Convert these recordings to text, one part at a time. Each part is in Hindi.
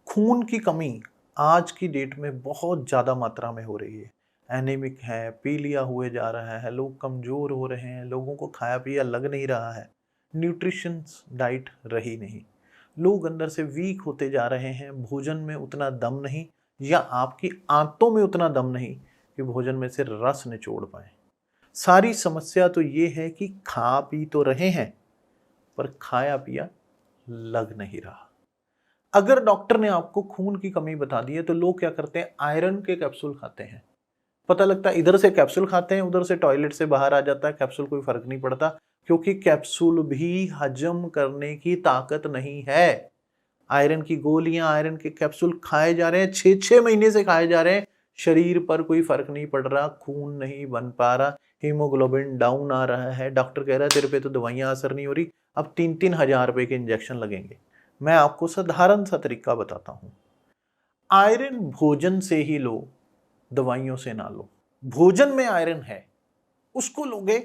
खून की कमी आज की डेट में बहुत ज़्यादा मात्रा में हो रही है। एनीमिक है, पीलिया हुए जा रहा है, लोग कमज़ोर हो रहे हैं, लोगों को खाया पिया लग नहीं रहा है, न्यूट्रिशंस डाइट रही नहीं, लोग अंदर से वीक होते जा रहे हैं, भोजन में उतना दम नहीं या आपकी आंतों में उतना दम नहीं कि भोजन में से रस निचोड़ पाए। सारी समस्या तो ये है कि खा पी तो रहे हैं पर खाया पिया लग नहीं रहा। अगर डॉक्टर ने आपको खून की कमी बता दी है तो लोग क्या करते हैं, आयरन के कैप्सूल खाते हैं। पता लगता है इधर से कैप्सूल खाते हैं, उधर से टॉयलेट से बाहर आ जाता है, कैप्सूल कोई फर्क नहीं पड़ता, क्योंकि कैप्सूल भी हजम करने की ताकत नहीं है। आयरन की गोलियां, आयरन के कैप्सूल खाए जा रहे हैं, 6-6 महीने से खाए जा रहे हैं, शरीर पर कोई फर्क नहीं पड़ रहा, खून नहीं बन पा रहा, हीमोग्लोबिन डाउन आ रहा है। डॉक्टर कह रहा है तेरे पे तो दवाइयां असर नहीं हो रही, अब 3-3 हजार रुपए के इंजेक्शन लगेंगे। मैं आपको साधारण सा तरीका बताता हूं। आयरन भोजन से ही लो, दवाइयों से ना लो। भोजन में आयरन है, उसको लोगे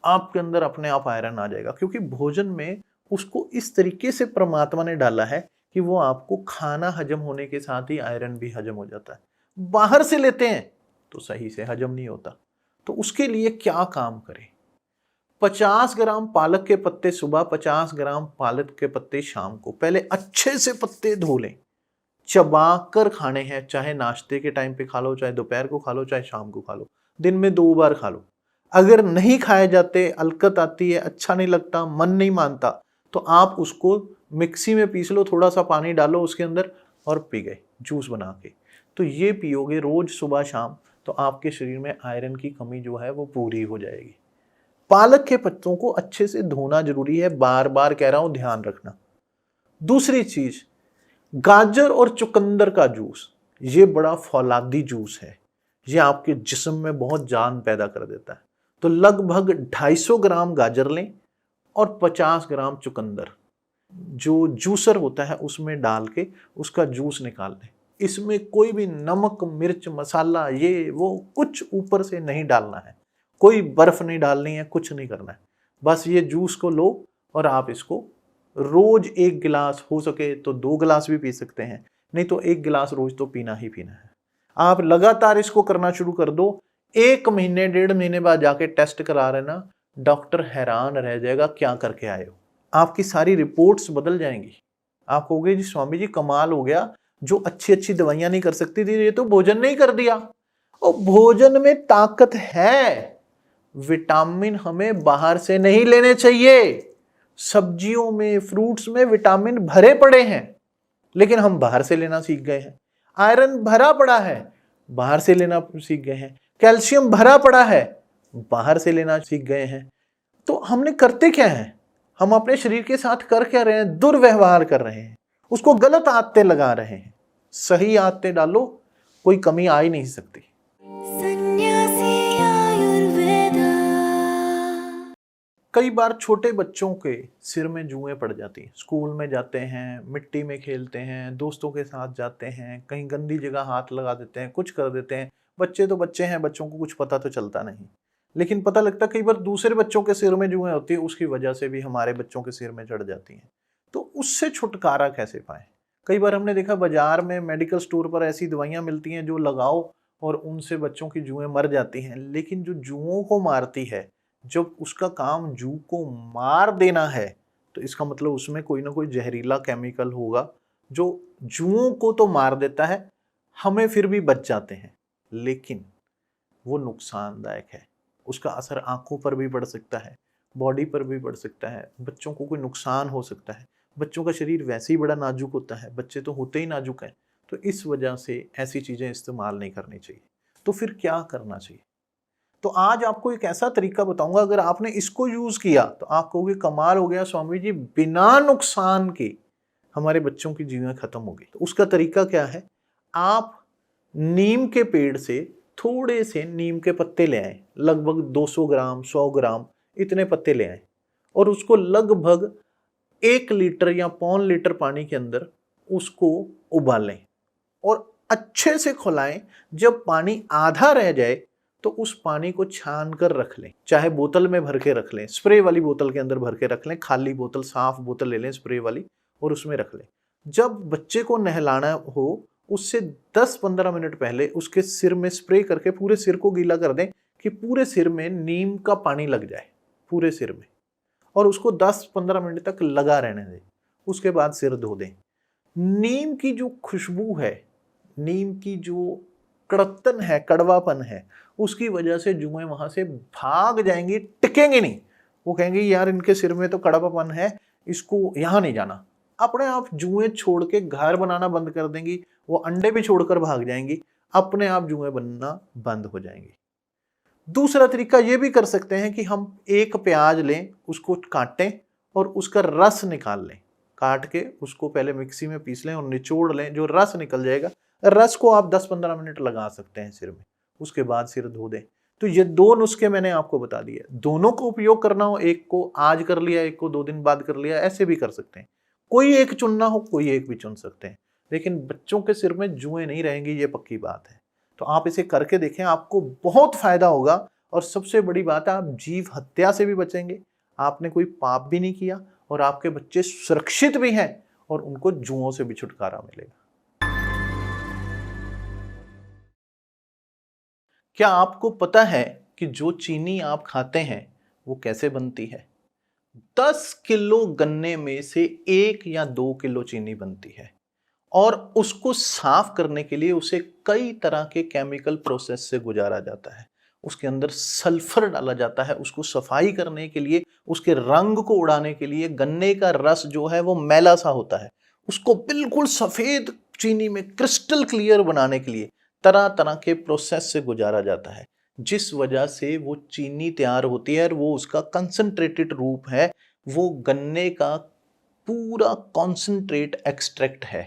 आपके अंदर अपने आप आयरन आ जाएगा, क्योंकि भोजन में उसको इस तरीके से परमात्मा ने डाला है कि वो आपको खाना हजम होने के साथ ही आयरन भी हजम हो जाता है। बाहर से लेते हैं तो सही से हजम नहीं होता। तो उसके लिए क्या काम करें? 50 ग्राम पालक के पत्ते सुबह, 50 ग्राम पालक के पत्ते शाम को। पहले अच्छे से पत्ते धो लें, चबा कर खाने हैं, चाहे नाश्ते के टाइम पे खा लो, चाहे दोपहर को खा लो, चाहे शाम को खा लो, दिन में 2 बार खा लो। अगर नहीं खाए जाते, अलकत आती है, अच्छा नहीं लगता, मन नहीं मानता, तो आप उसको मिक्सी में पीस लो, थोड़ा सा पानी डालो उसके अंदर और पी गए जूस बना के। तो ये पियोगे रोज सुबह शाम, तो आपके शरीर में आयरन की कमी जो है वो पूरी हो जाएगी। पालक के पत्तों को अच्छे से धोना जरूरी है, बार बार कह रहा हूं, ध्यान रखना। दूसरी चीज, गाजर और चुकंदर का जूस, ये बड़ा फौलादी जूस है, ये आपके जिस्म में बहुत जान पैदा कर देता है। तो लगभग 250 ग्राम गाजर लें और 50 ग्राम चुकंदर जो जूसर होता है उसमें डाल के उसका जूस निकाल लें। इसमें कोई भी नमक, मिर्च, मसाला, ये वो कुछ ऊपर से नहीं डालना है, कोई बर्फ नहीं डालनी है, कुछ नहीं करना है। बस ये जूस को लो और आप इसको रोज 1 गिलास, हो सके तो 2 गिलास भी पी सकते हैं, नहीं तो 1 गिलास रोज तो पीना ही पीना है। आप लगातार इसको करना शुरू कर दो, 1 महीने 1.5 महीने बाद जाके टेस्ट करा रहे ना, डॉक्टर हैरान रह जाएगा क्या करके आए हो। आपकी सारी रिपोर्ट्स बदल जाएंगी। आप कहोगे जी स्वामी जी कमाल हो गया, जो अच्छी अच्छी दवाइयां नहीं कर सकती थी ये तो भोजन नहीं कर दिया। और भोजन में ताकत है, विटामिन हमें बाहर से नहीं लेने चाहिए। सब्जियों में, फ्रूट्स में विटामिन भरे पड़े हैं, लेकिन हम बाहर से लेना सीख गए हैं। आयरन भरा पड़ा है, बाहर से लेना सीख गए हैं। कैल्शियम भरा पड़ा है, बाहर से लेना सीख गए हैं। तो हमने करते क्या है, हम अपने शरीर के साथ कर क्या रहे हैं, दुर्व्यवहार कर रहे हैं, उसको गलत आदतें लगा रहे हैं। सही आदतें डालो, कोई कमी आ ही नहीं सकती। कई बार छोटे बच्चों के सिर में जुएं पड़ जाती हैं, स्कूल में जाते हैं, मिट्टी में खेलते हैं, दोस्तों के साथ जाते हैं, कहीं गंदी जगह हाथ लगा देते हैं, कुछ कर देते हैं। बच्चे तो बच्चे हैं, बच्चों को कुछ पता तो चलता नहीं, लेकिन पता लगता कई बार दूसरे बच्चों के सिर में जुएं होती है, उसकी वजह से भी हमारे बच्चों के सिर में चढ़ जाती हैं। तो उससे छुटकारा कैसे पाएं? कई बार हमने देखा बाजार में, मेडिकल स्टोर पर ऐसी दवाइयां मिलती हैं जो लगाओ और उनसे बच्चों की जुएं मर जाती हैं। लेकिन जो जुओं को मारती है, जब उसका काम जू को मार देना है, तो इसका मतलब उसमें कोई ना कोई जहरीला केमिकल होगा जो जुओं को तो मार देता है, हमें फिर भी बच जाते हैं, लेकिन वो नुकसानदायक है। उसका असर आंखों पर भी पड़ सकता है, बॉडी पर भी पड़ सकता है, बच्चों को कोई नुकसान हो सकता है। बच्चों का शरीर वैसे ही बड़ा नाजुक होता है, बच्चे तो होते ही नाजुक हैं, तो इस वजह से ऐसी चीज़ें इस्तेमाल नहीं करनी चाहिए। तो फिर क्या करना चाहिए? तो आज आपको एक ऐसा तरीका बताऊंगा, अगर आपने इसको यूज़ किया तो आप कहोगे कमाल हो गया स्वामी जी, बिना नुकसान के हमारे बच्चों की जीवन खत्म होगी। तो उसका तरीका क्या है? आप नीम के पेड़ से थोड़े से नीम के पत्ते ले आए, लगभग 200 ग्राम 100 ग्राम इतने पत्ते ले आए और उसको लगभग 1 लीटर या पौन लीटर पानी के अंदर उसको उबालें और अच्छे से खौलाएं। जब पानी आधा रह जाए तो उस पानी को छान कर रख लें, चाहे बोतल में भर के रख लें, स्प्रे वाली बोतल के अंदर भर के रख लें, खाली बोतल साफ बोतल ले लें स्प्रे वाली और उसमें रख लें। जब बच्चे को नहलाना हो उससे 10-15 मिनट पहले उसके सिर में स्प्रे करके पूरे सिर को गीला कर दें कि पूरे सिर में नीम का पानी लग जाए पूरे सिर में, और उसको 10-15 मिनट तक लगा रहने दें। उसके बाद सिर धो दें। नीम की जो खुशबू है, नीम की जो कड़तन है, कड़वापन है, उसकी वजह से जुएं वहां से भाग जाएंगी, टिकेंगे नहीं। वो कहेंगे यार इनके सिर में तो कड़वापन है, इसको यहां नहीं जाना। अपने आप जुएं छोड़ के घर बनाना बंद कर देंगी, वो अंडे भी छोड़कर भाग जाएंगी, अपने आप जुएं बनना बंद हो जाएंगी। दूसरा तरीका ये भी कर सकते हैं कि हम एक प्याज लें, उसको काटें और उसका रस निकाल लें। काट के उसको पहले मिक्सी में पीस लें और निचोड़ लें, जो रस निकल जाएगा, रस को आप 10-15 मिनट लगा सकते हैं सिर में, उसके बाद सिर धो दें। तो ये 2 नुस्खे मैंने आपको बता दिए। दोनों को उपयोग करना हो, एक को आज कर लिया, एक को 2 दिन बाद कर लिया, ऐसे भी कर सकते हैं। कोई एक चुनना हो, कोई एक भी चुन सकते हैं, लेकिन बच्चों के सिर में जुएं नहीं रहेंगी, ये पक्की बात है। तो आप इसे करके देखें, आपको बहुत फायदा होगा। और सबसे बड़ी बात है, आप जीव हत्या से भी बचेंगे, आपने कोई पाप भी नहीं किया और आपके बच्चे सुरक्षित भी हैं और उनको जुओं से भी छुटकारा मिलेगा। क्या आपको पता है कि जो चीनी आप खाते हैं वो कैसे बनती है? 10 किलो गन्ने में से 1 या 2 किलो चीनी बनती है और उसको साफ करने के लिए उसे कई तरह के केमिकल प्रोसेस से गुजारा जाता है। उसके अंदर सल्फर डाला जाता है, उसको सफाई करने के लिए, उसके रंग को उड़ाने के लिए। गन्ने का रस जो है वो मैला सा होता है, उसको बिल्कुल सफेद चीनी में क्रिस्टल क्लियर बनाने के लिए तरह तरह के प्रोसेस से गुजारा जाता है, जिस वजह से वो चीनी तैयार होती है और वो उसका कंसंट्रेटेड रूप है। वो गन्ने का पूरा कॉन्सेंट्रेट एक्सट्रैक्ट है,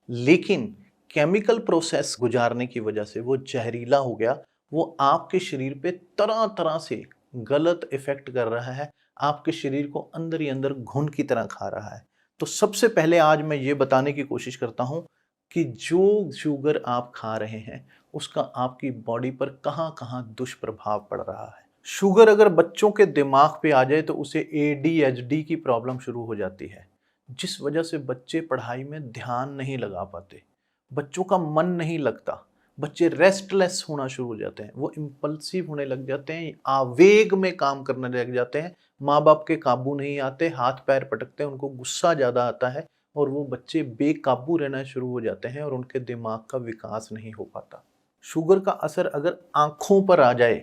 लेकिन केमिकल प्रोसेस गुजारने की वजह से वो जहरीला हो गया। वो आपके शरीर पे तरह तरह से गलत इफेक्ट कर रहा है, आपके शरीर को अंदर ही अंदर घुन की तरह खा रहा है। तो सबसे पहले आज मैं ये बताने की कोशिश करता हूँ कि जो शुगर आप खा रहे हैं उसका आपकी बॉडी पर कहाँ कहाँ दुष्प्रभाव पड़ रहा है। शुगर अगर बच्चों के दिमाग पे आ जाए तो उसे ADHD की प्रॉब्लम शुरू हो जाती है, जिस वजह से बच्चे पढ़ाई में ध्यान नहीं लगा पाते, बच्चों का मन नहीं लगता, बच्चे रेस्टलेस होना शुरू हो जाते हैं, वो इम्पल्सिव होने लग जाते हैं, आवेग में काम करने लग जाते हैं, माँ बाप के काबू नहीं आते, हाथ पैर पटकते हैं, उनको गुस्सा ज़्यादा आता है और वो बच्चे बेकाबू रहना शुरू हो जाते हैं और उनके दिमाग का विकास नहीं हो पाता। शुगर का असर अगर आँखों पर आ जाए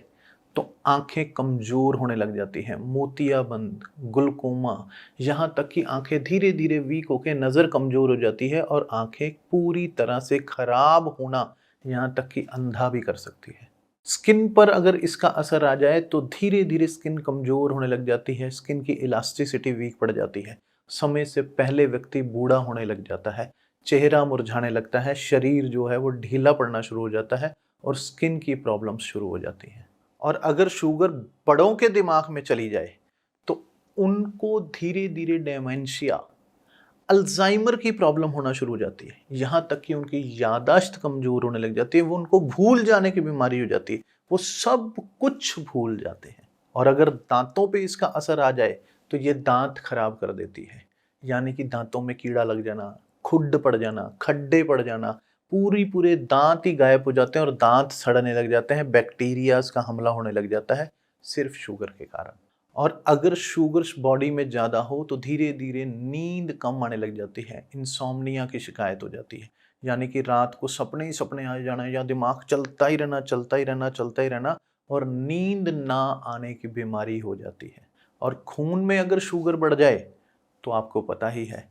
तो आंखें कमजोर होने लग जाती हैं, मोतियाबिंद, ग्लूकोमा, यहाँ तक कि आंखें धीरे धीरे वीक होकर नज़र कमजोर हो जाती है और आंखें पूरी तरह से खराब होना, यहाँ तक कि अंधा भी कर सकती है। स्किन पर अगर इसका असर आ जाए तो धीरे धीरे स्किन कमजोर होने लग जाती है, स्किन की इलास्टिसिटी वीक पड़ जाती है, समय से पहले व्यक्ति बूढ़ा होने लग जाता है, चेहरा मुरझाने लगता है, शरीर जो है वो ढीला पड़ना शुरू हो जाता है और स्किन की प्रॉब्लम्स शुरू हो जाती हैं। और अगर शुगर बड़ों के दिमाग में चली जाए तो उनको धीरे धीरे डेमेंशिया, अल्जाइमर की प्रॉब्लम होना शुरू हो जाती है, यहाँ तक कि उनकी याददाश्त कमजोर होने लग जाती है, वो उनको भूल जाने की बीमारी हो जाती है, वो सब कुछ भूल जाते हैं। और अगर दांतों पे इसका असर आ जाए तो ये दांत खराब कर देती है, यानी कि दांतों में कीड़ा लग जाना, खुड पड़ जाना, खड्डे पड़ जाना, पूरे दांत ही गायब हो जाते हैं और दांत सड़ने लग जाते हैं, बैक्टीरियाज का हमला होने लग जाता है सिर्फ शुगर के कारण। और अगर शुगर बॉडी में ज़्यादा हो तो धीरे धीरे नींद कम आने लग जाती है, इंसोम्निया की शिकायत हो जाती है, यानी कि रात को सपने ही सपने आ जाना या दिमाग चलता ही रहना, चलता ही रहना, चलता ही रहना और नींद ना आने की बीमारी हो जाती है। और खून में अगर शुगर बढ़ जाए तो आपको पता ही है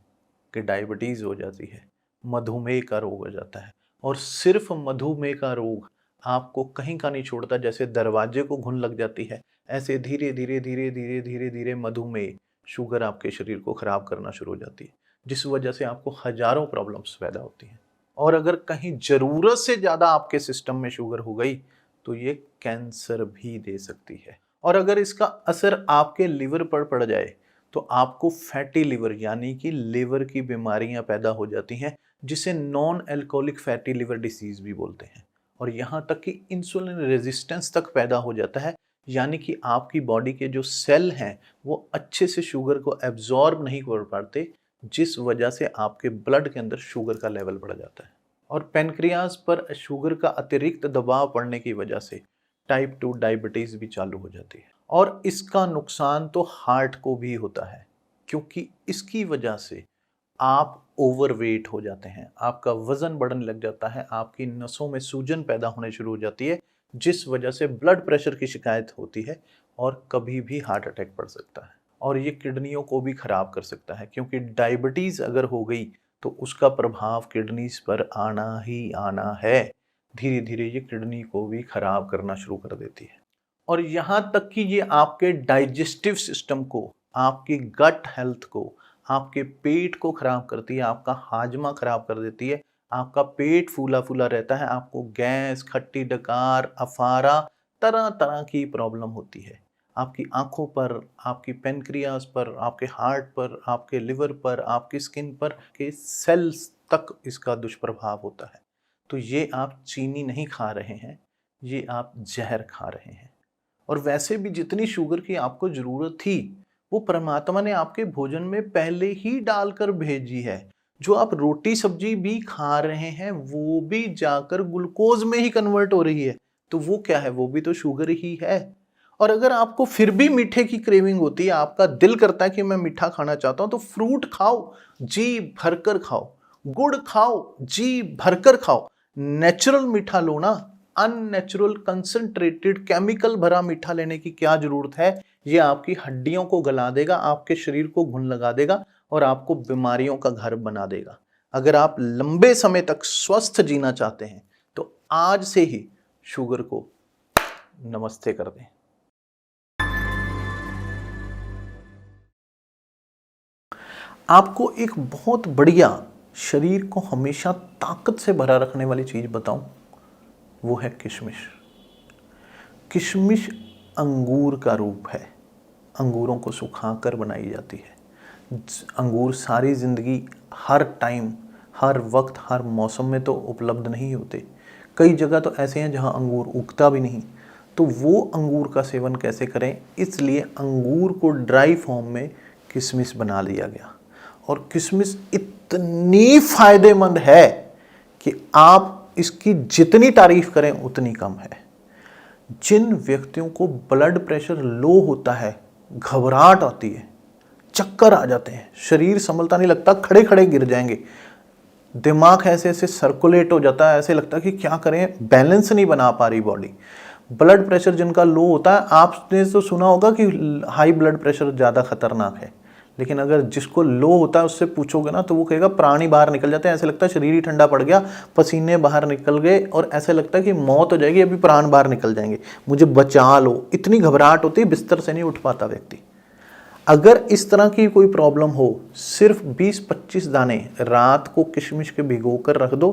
कि डायबिटीज़ हो जाती है। मधुमेह का रोग हो जाता है। और सिर्फ मधुमेह का रोग आपको कहीं का नहीं छोड़ता, जैसे दरवाजे को घुन लग जाती है, ऐसे धीरे धीरे धीरे धीरे धीरे धीरे मधुमेह, शुगर आपके शरीर को खराब करना शुरू हो जाती है, जिस वजह से आपको हजारों प्रॉब्लम्स पैदा होती हैं। और अगर कहीं जरूरत से ज्यादा आपके सिस्टम में शुगर हो गई तो ये कैंसर भी दे सकती है। और अगर इसका असर आपके लिवर पर पड़ जाए तो आपको फैटी लिवर यानी कि लिवर की बीमारियां पैदा हो जाती हैं, जिसे non alcoholic fatty liver disease भी बोलते हैं। और यहाँ तक कि इंसुलिन रेजिस्टेंस तक पैदा हो जाता है, यानी कि आपकी बॉडी के जो सेल हैं वो अच्छे से शुगर को एब्जॉर्ब नहीं कर पाते, जिस वजह से आपके ब्लड के अंदर शुगर का लेवल बढ़ जाता है। और पेनक्रियाज पर शुगर का अतिरिक्त दबाव पड़ने की वजह से टाइप 2 डायबिटीज भी चालू हो जाती है। और इसका नुकसान तो हार्ट को भी होता है, क्योंकि इसकी वजह से आप ओवरवेट हो जाते हैं, आपका वजन बढ़ने लग जाता है, आपकी नसों में सूजन पैदा होने शुरू हो जाती है, जिस वजह से ब्लड प्रेशर की शिकायत होती है और कभी भी हार्ट अटैक पड़ सकता है। और ये किडनियों को भी खराब कर सकता है, क्योंकि डायबिटीज अगर हो गई तो उसका प्रभाव किडनीज पर आना ही आना है। धीरे धीरे ये किडनी को भी खराब करना शुरू कर देती है। और यहाँ तक कि ये आपके डाइजेस्टिव सिस्टम को, आपकी गट हेल्थ को, आपके पेट को खराब करती है, आपका हाजमा खराब कर देती है, आपका पेट फूला फूला रहता है, आपको गैस, खट्टी डकार, अफारा, तरह तरह की प्रॉब्लम होती है। आपकी आंखों पर, आपकी पेनक्रियाज पर, आपके हार्ट पर, आपके लिवर पर, आपकी स्किन पर के सेल्स तक इसका दुष्प्रभाव होता है। तो ये आप चीनी नहीं खा रहे हैं, ये आप जहर खा रहे हैं। और वैसे भी जितनी शुगर की आपको जरूरत थी वो परमात्मा ने आपके भोजन में पहले ही डालकर भेजी है। जो आप रोटी सब्जी भी खा रहे हैं वो भी जाकर ग्लूकोज में ही कन्वर्ट हो रही है, तो वो क्या है, वो भी तो शुगर ही है। और अगर आपको फिर भी मीठे की क्रेविंग होती है, आपका दिल करता है कि मैं मीठा खाना चाहता हूं, तो फ्रूट खाओ, जी भरकर खाओ, गुड़ खाओ, जी भरकर खाओ, नेचुरल मीठा लो ना। अननेचुरल कंसंट्रेटेड केमिकल भरा मीठा लेने की क्या जरूरत है। ये आपकी हड्डियों को गला देगा, आपके शरीर को घुन लगा देगा और आपको बीमारियों का घर बना देगा। अगर आप लंबे समय तक स्वस्थ जीना चाहते हैं तो आज से ही शुगर को नमस्ते कर दें। आपको एक बहुत बढ़िया, शरीर को हमेशा ताकत से भरा रखने वाली चीज बताऊं, वो है किशमिश। किशमिश अंगूर का रूप है। अंगूरों को सुखाकर बनाई जाती है। अंगूर सारी ज़िंदगी, हर टाइम, हर वक्त, हर मौसम में तो उपलब्ध नहीं होते। कई जगह तो ऐसे हैं जहां अंगूर उगता भी नहीं। तो वो अंगूर का सेवन कैसे करें, इसलिए अंगूर को ड्राई फॉर्म में किशमिश बना लिया गया। और किशमिश इतनी फायदेमंद है कि आप इसकी जितनी तारीफ करें उतनी कम है। जिन व्यक्तियों को ब्लड प्रेशर लो होता है, घबराहट आती है, चक्कर आ जाते हैं, शरीर संभलता नहीं लगता, खड़े खड़े गिर जाएंगे, दिमाग ऐसे ऐसे सर्कुलेट हो जाता है, ऐसे लगता है कि क्या करें, बैलेंस नहीं बना पा रही बॉडी। ब्लड प्रेशर जिनका लो होता है, आपने तो सुना होगा कि हाई ब्लड प्रेशर ज़्यादा खतरनाक है, लेकिन अगर जिसको लो होता है उससे पूछोगे ना तो वो कहेगा प्राण ही बाहर निकल जाते हैं, ऐसे लगता है शरीर ही ठंडा पड़ गया, पसीने बाहर निकल गए और ऐसे लगता है कि मौत हो जाएगी, अभी प्राण बाहर निकल जाएंगे, मुझे बचा लो। इतनी घबराहट होती है, बिस्तर से नहीं उठ पाता व्यक्ति। अगर इस तरह की कोई प्रॉब्लम हो, सिर्फ 20-25 दाने रात को किशमिश के भिगो कर रख दो,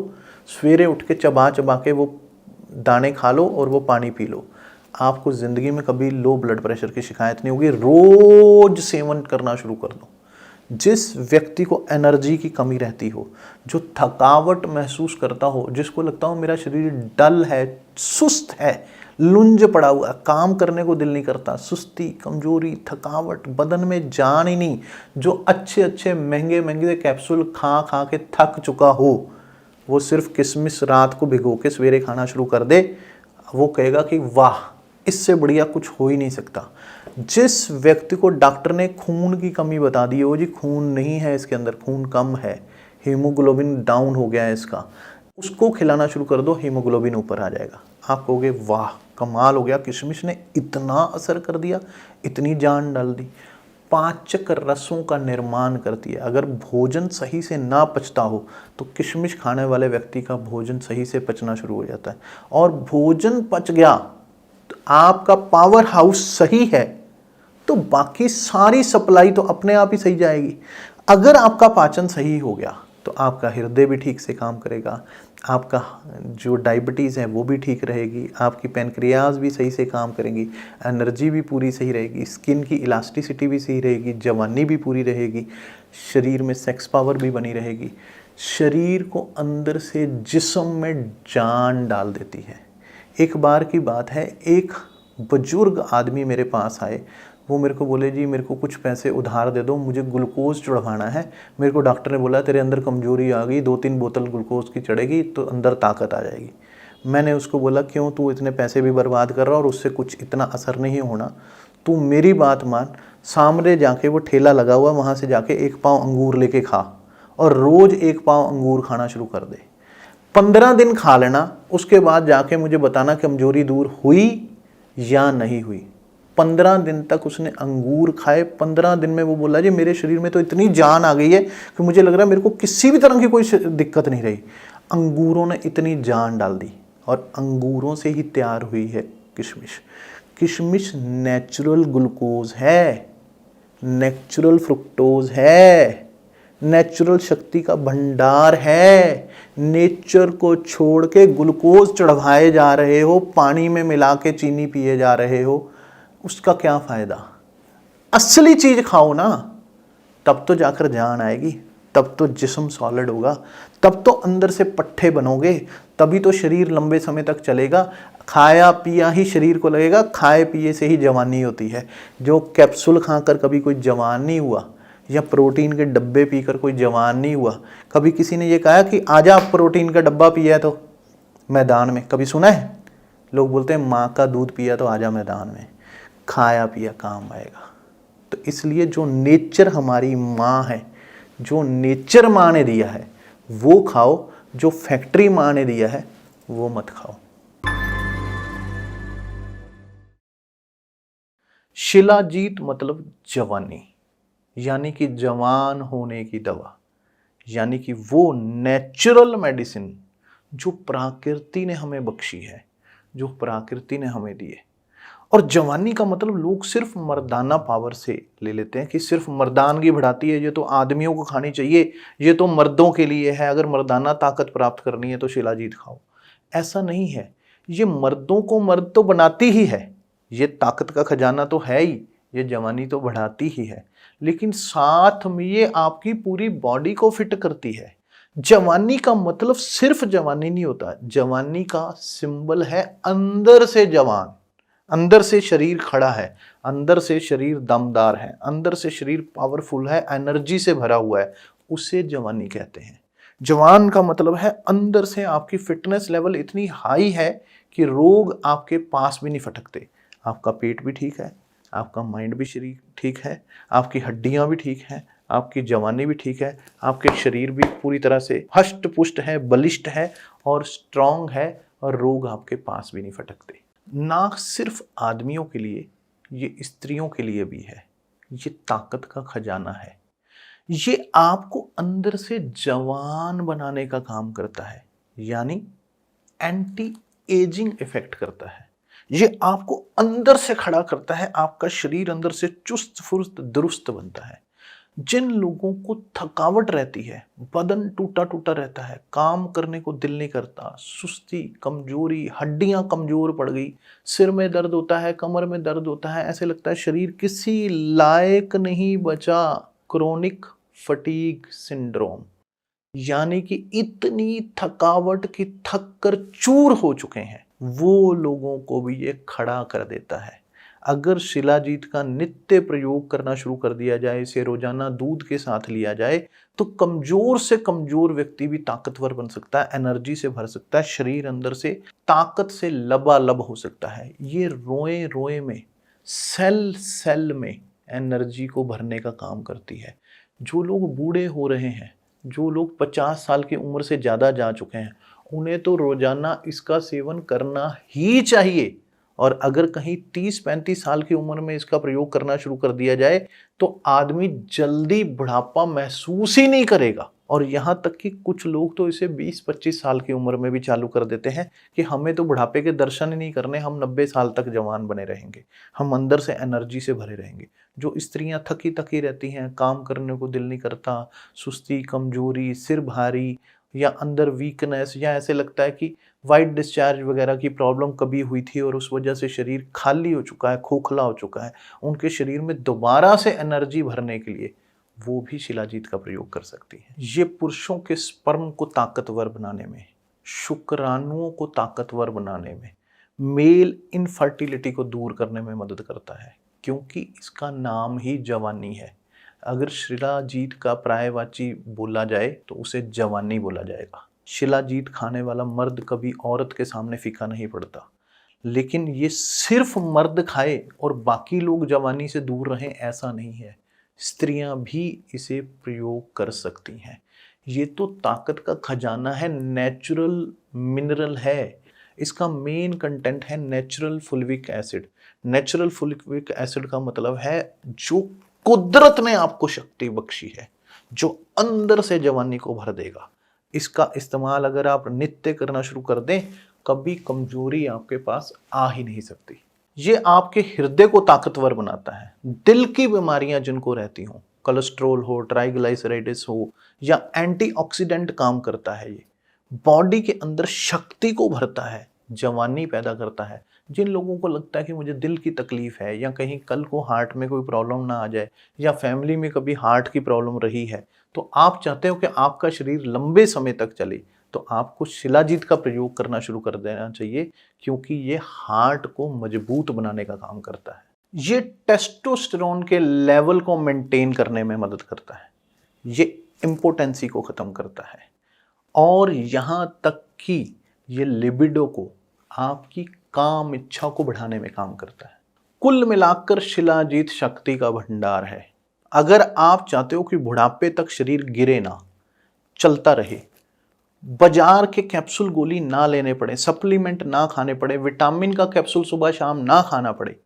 सवेरे उठ के चबा चबा के वो दाने खा लो और वो पानी पी लो, आपको ज़िंदगी में कभी लो ब्लड प्रेशर की शिकायत नहीं होगी। रोज सेवन करना शुरू कर दो। जिस व्यक्ति को एनर्जी की कमी रहती हो, जो थकावट महसूस करता हो, जिसको लगता हो मेरा शरीर डल है, सुस्त है, लुंज पड़ा हुआ, काम करने को दिल नहीं करता, सुस्ती, कमजोरी, थकावट, बदन में जान ही नहीं, जो अच्छे अच्छे महंगे महंगे कैप्सूल खा खा के थक चुका हो, वो सिर्फ किशमिश रात को भिगो के सवेरे खाना शुरू कर दे, वो कहेगा कि वाह, इससे बढ़िया कुछ हो ही नहीं सकता। जिस व्यक्ति को डॉक्टर ने खून की कमी बता दी हो, जी खून नहीं है इसके अंदर, खून कम है, हीमोग्लोबिन डाउन हो गया है इसका, उसको खिलाना शुरू कर दो, हीमोग्लोबिन ऊपर आ जाएगा। आप कहोगे वाह कमाल हो गया, किशमिश ने इतना असर कर दिया, इतनी जान डाल दी। पाचक रसों का निर्माण करती है। अगर भोजन सही से ना पचता हो तो किशमिश खाने वाले व्यक्ति का भोजन सही से पचना शुरू हो जाता है। और भोजन पच गया तो आपका पावर हाउस सही है तो बाकी सारी सप्लाई तो अपने आप ही सही जाएगी। अगर आपका पाचन सही हो गया तो आपका हृदय भी ठीक से काम करेगा, आपका जो डायबिटीज़ है वो भी ठीक रहेगी, आपकी पैनक्रियाज भी सही से काम करेंगी, एनर्जी भी पूरी सही रहेगी, स्किन की इलास्टिसिटी भी सही रहेगी, जवानी भी पूरी रहेगी, शरीर में सेक्स पावर भी बनी रहेगी। शरीर को अंदर से जिस्म में जान डाल देती है। एक बार की बात है, एक बुजुर्ग आदमी मेरे पास आए। वो मेरे को बोले, जी मेरे को कुछ पैसे उधार दे दो, मुझे ग्लूकोज चढ़वाना है। मेरे को डॉक्टर ने बोला तेरे अंदर कमजोरी आ गई, 2-3 बोतल ग्लूकोज की चढ़ेगी तो अंदर ताकत आ जाएगी। मैंने उसको बोला, क्यों तू इतने पैसे भी बर्बाद कर रहा और उससे कुछ इतना असर नहीं होना। तू मेरी बात मान, सामने जाके वो ठेला लगा हुआ, वहाँ से जाके 1 पाव अंगूर लेके खा और रोज़ 1 पाव अंगूर खाना शुरू कर दे। 15 दिन खा लेना, उसके बाद जाके मुझे बताना कमजोरी दूर हुई या नहीं हुई। 15 दिन तक उसने अंगूर खाए। 15 दिन में वो बोला, जी मेरे शरीर में तो इतनी जान आ गई है कि मुझे लग रहा है मेरे को किसी भी तरह की कोई दिक्कत नहीं रही। अंगूरों ने इतनी जान डाल दी और अंगूरों से ही तैयार हुई है किशमिश। किशमिश नेचुरल ग्लूकोज है, नेचुरल फ्रुक्टोज है, नेचुरल शक्ति का भंडार है। नेचर को छोड़ के ग्लूकोज चढ़वाए जा रहे हो, पानी में मिला के चीनी पिए जा रहे हो, उसका क्या फायदा। असली चीज खाओ ना, तब तो जाकर जान आएगी, तब तो जिस्म सॉलिड होगा, तब तो अंदर से पट्टे बनोगे, तभी तो शरीर लंबे समय तक चलेगा। खाया पिया ही शरीर को लगेगा, खाए पिए से ही जवानी होती है। जो कैप्सूल खाकर कभी कोई जवान नहीं हुआ या प्रोटीन के डब्बे पीकर कोई जवान नहीं हुआ। कभी किसी ने ये कहा कि आजा प्रोटीन का डब्बा पिया है तो मैदान में, कभी सुना है? लोग बोलते हैं माँ का दूध पिया तो आजा मैदान में। खाया पिया काम आएगा। तो इसलिए जो नेचर हमारी माँ है, जो नेचर माँ ने दिया है वो खाओ, जो फैक्ट्री माँ ने दिया है वो मत खाओ। शिलाजीत मतलब जवानी, यानी कि जवान होने की दवा, यानी कि वो नेचुरल मेडिसिन जो प्रकृति ने हमें बख्शी है, जो प्रकृति ने हमें दी है। और जवानी का मतलब लोग सिर्फ मर्दाना पावर से ले लेते हैं कि सिर्फ मर्दानगी बढ़ाती है, ये तो आदमियों को खानी चाहिए, ये तो मर्दों के लिए है, अगर मर्दाना ताकत प्राप्त करनी है तो शिलाजीत खाओ। ऐसा नहीं है, ये मर्दों को मर्द तो बनाती ही है, ये ताकत का खजाना तो है ही, ये जवानी तो बढ़ाती ही है, लेकिन साथ में ये आपकी पूरी बॉडी को फिट करती है। जवानी का मतलब सिर्फ जवानी नहीं होता, जवानी का सिंबल है अंदर से जवान, अंदर से शरीर खड़ा है, अंदर से शरीर दमदार है, अंदर से शरीर पावरफुल है, एनर्जी से भरा हुआ है, उसे जवानी कहते हैं। जवान का मतलब है अंदर से आपकी फिटनेस लेवल इतनी हाई है कि रोग आपके पास भी नहीं फटकते। आपका पेट भी ठीक है, आपका माइंड भी शरीर ठीक है, आपकी हड्डियां भी ठीक हैं, आपकी जवानी भी ठीक है, आपके शरीर भी पूरी तरह से हष्ट पुष्ट है, बलिष्ठ है और स्ट्रांग है, और रोग आपके पास भी नहीं फटकते। ना सिर्फ आदमियों के लिए, ये स्त्रियों के लिए भी है। ये ताकत का खजाना है, ये आपको अंदर से जवान बनाने का काम करता है, यानी एंटी एजिंग इफेक्ट करता है। ये आपको अंदर से खड़ा करता है, आपका शरीर अंदर से चुस्त फुर्त दुरुस्त बनता है। जिन लोगों को थकावट रहती है, बदन टूटा टूटा रहता है, काम करने को दिल नहीं करता, सुस्ती, कमजोरी, हड्डियां कमजोर पड़ गई, सिर में दर्द होता है, कमर में दर्द होता है, ऐसे लगता है शरीर किसी लायक नहीं बचा, क्रोनिक फटीग सिंड्रोम, यानी कि इतनी थकावट कि थक कर चूर हो चुके हैं, वो लोगों को भी ये खड़ा कर देता है। अगर शिलाजीत का नित्य प्रयोग करना शुरू कर दिया जाए, इसे रोजाना दूध के साथ लिया जाए, तो कमजोर से कमजोर व्यक्ति भी ताकतवर बन सकता है, एनर्जी से भर सकता है, शरीर अंदर से ताकत से लबालब हो सकता है। ये रोए रोए में, सेल सेल में एनर्जी को भरने का काम करती है। जो लोग बूढ़े हो रहे हैं, जो लोग 50 साल की उम्र से ज़्यादा जा चुके हैं, उन्हें तो रोजाना इसका सेवन करना ही चाहिए। और अगर कहीं 30-35 साल की उम्र में इसका प्रयोग करना शुरू कर दिया जाए तो आदमी जल्दी बुढ़ापा महसूस ही नहीं करेगा। और यहाँ तक कि कुछ लोग तो इसे 20-25 साल की उम्र में भी चालू कर देते हैं कि हमें तो बुढ़ापे के दर्शन ही नहीं करने, हम 90 साल तक जवान बने रहेंगे, हम अंदर से एनर्जी से भरे रहेंगे। जो स्त्रियां थकी थकी रहती हैं, काम करने को दिल नहीं करता, सुस्ती, कमजोरी, सिर भारी या अंदर वीकनेस, या ऐसे लगता है कि वाइट डिस्चार्ज वगैरह की प्रॉब्लम कभी हुई थी और उस वजह से शरीर खाली हो चुका है, खोखला हो चुका है, उनके शरीर में दोबारा से एनर्जी भरने के लिए वो भी शिलाजीत का प्रयोग कर सकती है। ये पुरुषों के स्पर्म को ताकतवर बनाने में, शुक्राणुओं को ताकतवर बनाने में, मेल इनफर्टिलिटी को दूर करने में मदद करता है, क्योंकि इसका नाम ही जवानी है। अगर शिलाजीत का पर्यायवाची बोला जाए तो उसे जवानी बोला जाएगा। शिलाजीत खाने वाला मर्द कभी औरत के सामने फीका नहीं पड़ता, लेकिन ये सिर्फ मर्द खाए और बाकी लोग जवानी से दूर रहें ऐसा नहीं है। स्त्रियां भी इसे प्रयोग कर सकती हैं। ये तो ताकत का खजाना है, नेचुरल मिनरल है। इसका मेन कंटेंट है natural fulvic acid. Natural fulvic acid का मतलब है जो कुदरत ने आपको शक्ति बख्शी है, जो अंदर से जवानी को भर देगा। इसका इस्तेमाल अगर आप नित्य करना शुरू कर दें, कभी कमजोरी आपके पास आ ही नहीं सकती। ये आपके हृदय को ताकतवर बनाता है। दिल की बीमारियां जिनको रहती हों, कोलेस्ट्रॉल हो, ट्राइग्लिसराइडिस हो, या एंटीऑक्सीडेंट काम करता है। ये बॉडी के अंदर शक्ति को भरता है, जवानी पैदा करता है। जिन लोगों को लगता है कि मुझे दिल की तकलीफ है, या कहीं कल को हार्ट में कोई प्रॉब्लम ना आ जाए, या फैमिली में कभी हार्ट की प्रॉब्लम रही है, तो आप चाहते हो कि आपका शरीर लंबे समय तक चले, तो आपको शिलाजीत का प्रयोग करना शुरू कर देना चाहिए, क्योंकि ये हार्ट को मजबूत बनाने का काम करता है। ये टेस्टोस्टेरोन के लेवल को मेंटेन करने में मदद करता है। ये इम्पोटेंसी को ख़त्म करता है, और यहाँ तक कि ये लिबिडो को, आपकी काम इच्छा को बढ़ाने में काम करता है। कुल मिलाकर शिलाजीत शक्ति का भंडार है। अगर आप चाहते हो कि बुढ़ापे तक शरीर गिरे ना, चलता रहे, बाजार के कैप्सूल गोली ना लेने पड़े, सप्लीमेंट ना खाने पड़े, विटामिन का कैप्सूल सुबह शाम ना खाना पड़े,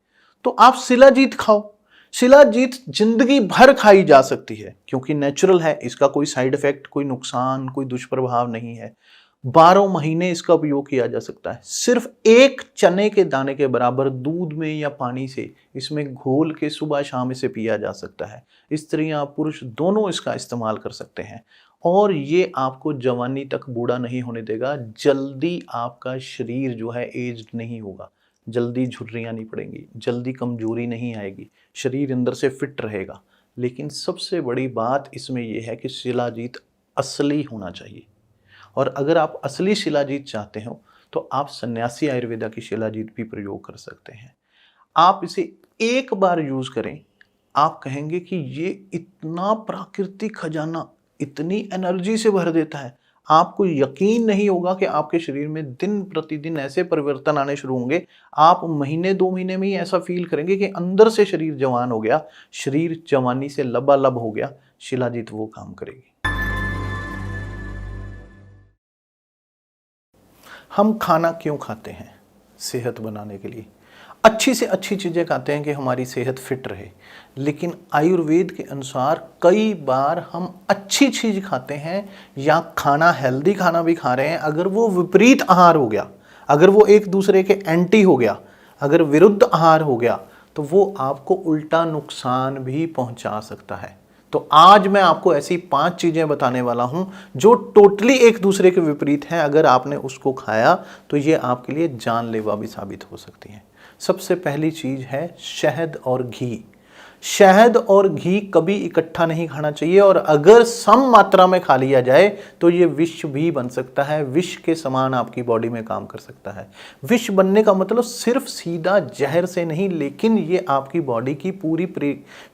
तो आप शिलाजीत खाओ। शिलाजीत जिंदगी भर खाई जा सकती है, क्योंकि नेचुरल है, इसका कोई साइड इफेक्ट, कोई नुकसान, कोई दुष्प्रभाव नहीं है। 12 महीने इसका उपयोग किया जा सकता है। सिर्फ एक चने के दाने के बराबर दूध में या पानी से इसमें घोल के सुबह शाम इसे पिया जा सकता है। स्त्रियां पुरुष दोनों इसका इस्तेमाल कर सकते हैं, और ये आपको जवानी तक बूढ़ा नहीं होने देगा। जल्दी आपका शरीर जो है एज्ड नहीं होगा, जल्दी झुर्रियाँ नहीं पड़ेंगी, जल्दी कमजोरी नहीं आएगी, शरीर अंदर से फिट रहेगा। लेकिन सबसे बड़ी बात इसमें यह है कि शिलाजीत असली होना चाहिए। और अगर आप असली शिलाजीत चाहते हो तो आप सन्यासी आयुर्वेदा की शिलाजीत भी प्रयोग कर सकते हैं। आप इसे एक बार यूज करें, आप कहेंगे कि ये इतना प्राकृतिक खजाना इतनी एनर्जी से भर देता है, आपको यकीन नहीं होगा कि आपके शरीर में दिन प्रतिदिन ऐसे परिवर्तन आने शुरू होंगे। आप महीने 2 महीने में ही ऐसा फील करेंगे कि अंदर से शरीर जवान हो गया, शरीर जवानी से लबालब हो गया। शिलाजीत वो काम करेगी। हम खाना क्यों खाते हैं? सेहत बनाने के लिए। अच्छी से अच्छी चीज़ें खाते हैं कि हमारी सेहत फिट रहे, लेकिन आयुर्वेद के अनुसार कई बार हम अच्छी चीज़ खाते हैं या खाना हेल्दी खाना भी खा रहे हैं, अगर वो विपरीत आहार हो गया, अगर वो एक दूसरे के एंटी हो गया, अगर विरुद्ध आहार हो गया, तो वो आपको उल्टा नुकसान भी पहुंचा सकता है। तो आज मैं आपको ऐसी 5 चीज़ें बताने वाला हूं जो टोटली एक दूसरे के विपरीत हैं। अगर आपने उसको खाया तो ये आपके लिए जानलेवा भी साबित हो सकती हैं। सबसे पहली चीज़ है शहद और घी। शहद और घी कभी इकट्ठा नहीं खाना चाहिए, और अगर सम मात्रा में खा लिया जाए तो ये विष भी बन सकता है। विष के समान आपकी बॉडी में काम कर सकता है। विष बनने का मतलब सिर्फ सीधा जहर से नहीं, लेकिन ये आपकी बॉडी की पूरी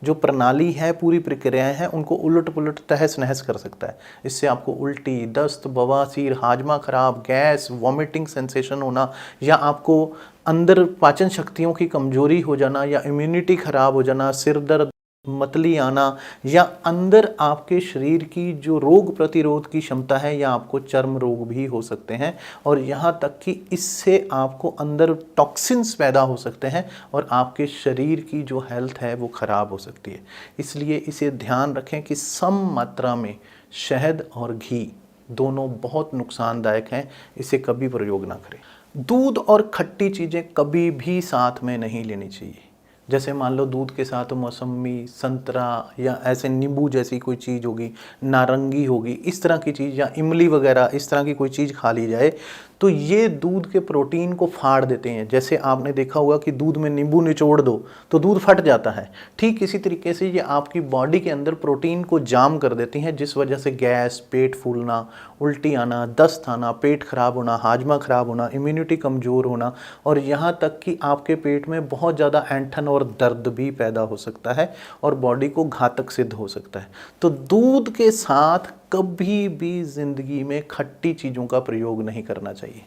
जो प्रणाली है, पूरी प्रक्रियाएं हैं, उनको उलट पुलट तहस नहस कर सकता है। इससे आपको उल्टी, दस्त, बवासीर, हाजमा खराब, गैस, वॉमिटिंग सेंसेशन होना, या आपको अंदर पाचन शक्तियों की कमजोरी हो जाना, या इम्यूनिटी खराब हो जाना, सिर दर्द, मतली आना या अंदर आपके शरीर की जो रोग प्रतिरोध की क्षमता है या आपको चर्म रोग भी हो सकते हैं और यहाँ तक कि इससे आपको अंदर टॉक्सिन्स पैदा हो सकते हैं और आपके शरीर की जो हेल्थ है वो ख़राब हो सकती है। इसलिए इसे ध्यान रखें कि सम मात्रा में शहद और घी दोनों बहुत नुकसानदायक हैं, इसे कभी प्रयोग ना करें। दूध और खट्टी चीज़ें कभी भी साथ में नहीं लेनी चाहिए। जैसे मान लो दूध के साथ मौसमी, संतरा या ऐसे नींबू जैसी कोई चीज़ होगी, नारंगी होगी, इस तरह की चीज़ या इमली वगैरह इस तरह की कोई चीज़ खा ली जाए तो ये दूध के प्रोटीन को फाड़ देते हैं। जैसे आपने देखा होगा कि दूध में नींबू निचोड़ दो तो दूध फट जाता है, ठीक इसी तरीके से ये आपकी बॉडी के अंदर प्रोटीन को जाम कर देती हैं, जिस वजह से गैस, पेट फूलना, उल्टी आना, दस्त आना, पेट खराब होना, हाजमा खराब होना, इम्यूनिटी कमज़ोर होना और यहाँ तक कि आपके पेट में बहुत ज़्यादा ऐंठन और दर्द भी पैदा हो सकता है और बॉडी को घातक सिद्ध हो सकता है। तो दूध के साथ कभी भी ज़िंदगी में खट्टी चीज़ों का प्रयोग नहीं करना चाहिए।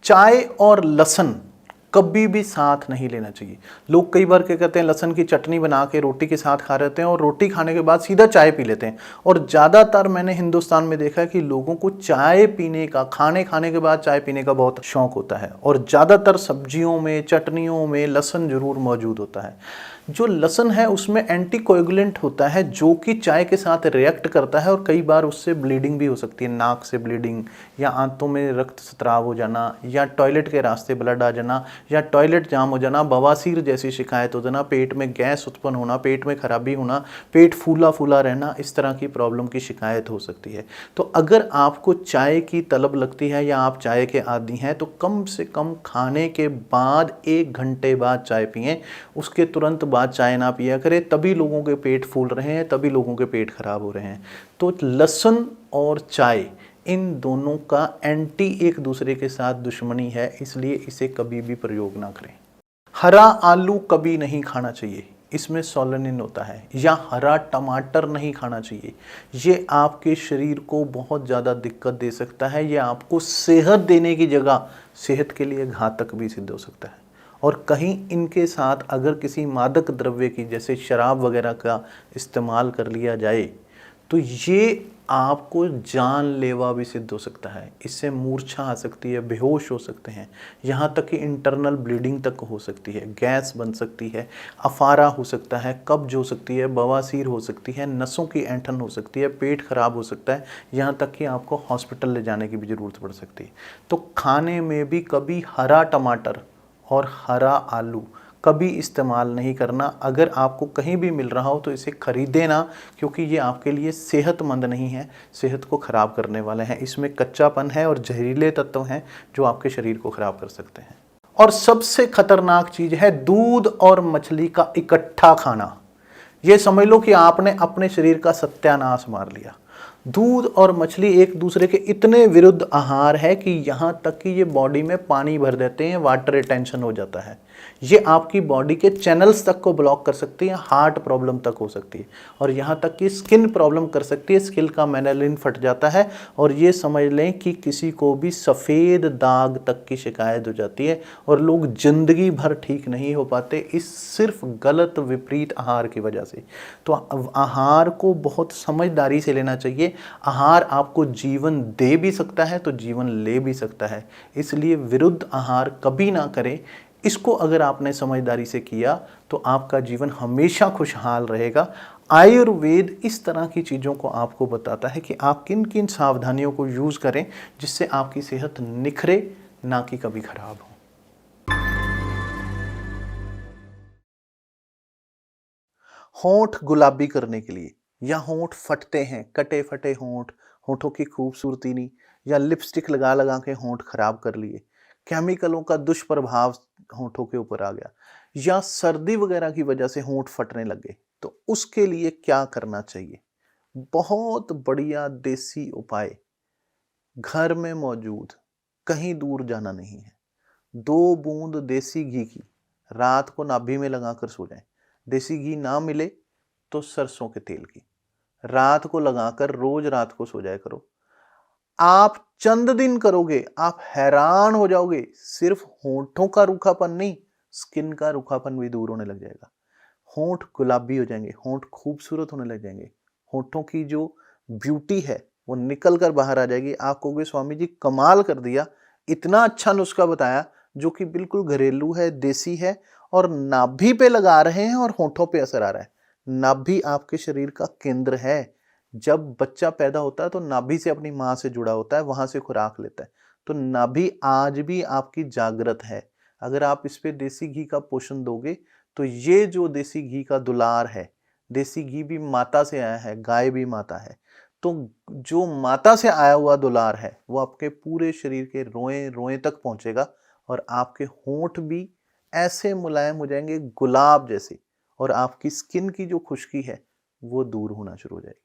चाय और लहसुन कभी भी साथ नहीं लेना चाहिए। लोग कई बार क्या करते हैं, लहसुन की चटनी बना के रोटी के साथ खा रहे हैं और रोटी खाने के बाद सीधा चाय पी लेते हैं। और ज़्यादातर मैंने हिंदुस्तान में देखा है कि लोगों को चाय पीने का, खाने खाने के बाद चाय पीने का बहुत शौक होता है और ज़्यादातर सब्जियों में, चटनियों में लहसुन ज़रूर मौजूद होता है। जो लहसुन है उसमें एंटीकोएगुलेंट होता है जो कि चाय के साथ रिएक्ट करता है और कई बार उससे ब्लीडिंग भी हो सकती है, नाक से ब्लीडिंग या आंतों में रक्त स्राव हो जाना या टॉयलेट के रास्ते ब्लड आ जाना या टॉयलेट जाम हो जाना, बवासीर जैसी शिकायत हो जाना, पेट में गैस उत्पन्न होना, पेट में खराबी होना, पेट फूला फूला रहना, इस तरह की प्रॉब्लम की शिकायत हो सकती है। तो अगर आपको चाय की तलब लगती है या आप चाय के आदी हैं तो कम से कम खाने के बाद 1 घंटे बाद चाय पिएं, उसके तुरंत बाद चाय ना पिया करें। तभी लोगों के पेट फूल रहे हैं, तभी लोगों के पेट खराब हो रहे हैं। तो लहसुन और चाय इन दोनों का एंटी एक दूसरे के साथ दुश्मनी है, इसलिए इसे कभी भी प्रयोग ना करें। हरा आलू कभी नहीं खाना चाहिए, इसमें सोलेनिन होता है। या हरा टमाटर नहीं खाना चाहिए, ये आपके शरीर को बहुत ज़्यादा दिक्कत दे सकता है। ये आपको सेहत देने की जगह सेहत के लिए घातक भी सिद्ध हो सकता है। और कहीं इनके साथ अगर किसी मादक द्रव्य की जैसे शराब वगैरह का इस्तेमाल कर लिया जाए तो ये आपको जानलेवा भी सिद्ध हो सकता है। इससे मूर्छा आ सकती है, बेहोश हो सकते हैं, यहाँ तक कि इंटरनल ब्लीडिंग तक हो सकती है, गैस बन सकती है, अफारा हो सकता है, कब्ज हो सकती है, बवासीर हो सकती है, नसों की ऐंठन हो सकती है, पेट खराब हो सकता है, यहाँ तक कि आपको हॉस्पिटल ले जाने की भी ज़रूरत पड़ सकती है। तो खाने में भी कभी हरा टमाटर और हरा आलू कभी इस्तेमाल नहीं करना। अगर आपको कहीं भी मिल रहा हो तो इसे खरीदे ना, क्योंकि ये आपके लिए सेहतमंद नहीं है, सेहत को ख़राब करने वाले हैं। इसमें कच्चापन है और जहरीले तत्व हैं जो आपके शरीर को ख़राब कर सकते हैं। और सबसे खतरनाक चीज़ है दूध और मछली का इकट्ठा खाना। ये समझ लो कि आपने अपने शरीर का सत्यानाश मार लिया। दूध और मछली एक दूसरे के इतने विरुद्ध आहार है कि यहाँ तक कि ये बॉडी में पानी भर देते हैं, वाटर रिटेंशन हो जाता है। ये आपकी बॉडी के चैनल्स तक को ब्लॉक कर सकती है, हार्ट प्रॉब्लम तक हो सकती है और यहाँ तक कि स्किन प्रॉब्लम कर सकती है, स्किन का मेलानिन फट जाता है और ये समझ लें कि किसी को भी सफ़ेद दाग तक की शिकायत हो जाती है और लोग ज़िंदगी भर ठीक नहीं हो पाते इस सिर्फ गलत विपरीत आहार की वजह से। तो आहार को बहुत समझदारी से लेना चाहिए। आहार आपको जीवन दे भी सकता है तो जीवन ले भी सकता है, इसलिए विरुद्ध आहार कभी ना करें। इसको अगर आपने समझदारी से किया तो आपका जीवन हमेशा खुशहाल रहेगा। आयुर्वेद इस तरह की चीज़ों को आपको बताता है कि आप किन किन सावधानियों को यूज़ करें जिससे आपकी सेहत निखरे, ना कि कभी खराब हो। होंठ गुलाबी करने के लिए या होंठ फटते हैं, कटे फटे होंठ, होंठों की खूबसूरती नहीं, या लिपस्टिक लगा लगा के होंठ खराब कर लिए, केमिकलों का दुष्प्रभाव होंठों के ऊपर आ गया, या सर्दी वगैरह की वजह से होंठ फटने लग गए, तो उसके लिए क्या करना चाहिए? बहुत बढ़िया देसी उपाय घर में मौजूद, कहीं दूर जाना नहीं है। 2 बूंद देसी घी की रात को नाभि में लगाकर सो जाएं। देसी घी ना मिले तो सरसों के तेल की रात को लगाकर रोज रात को सो जाया करो। आप चंद दिन करोगे, आप हैरान हो जाओगे, सिर्फ होंठों का रूखापन नहीं, स्किन का रूखापन भी दूर होने लग जाएगा। होंठ गुलाबी हो जाएंगे, होंठ खूबसूरत होने लग जाएंगे, होंठों की जो ब्यूटी है वो निकल कर बाहर आ जाएगी। आप कहोगे स्वामी जी कमाल कर दिया, इतना अच्छा नुस्खा बताया जो कि बिल्कुल घरेलू है, देसी है और नाभि पे लगा रहे हैं और होंठों पे असर आ रहा है। नाभि आपके शरीर का केंद्र है। जब बच्चा पैदा होता है तो नाभि से अपनी माँ से जुड़ा होता है, वहां से खुराक लेता है। तो नाभि आज भी आपकी जागृत है। अगर आप इस पे देसी घी का पोषण दोगे तो ये जो देसी घी का दुलार है, देसी घी भी माता से आया है, गाय भी माता है, तो जो माता से आया हुआ दुलार है वो आपके पूरे शरीर के रोए रोए तक पहुंचेगा और आपके होंठ भी ऐसे मुलायम हो जाएंगे गुलाब जैसे, और आपकी स्किन की जो खुश्की है वो दूर होना शुरू हो जाएगी।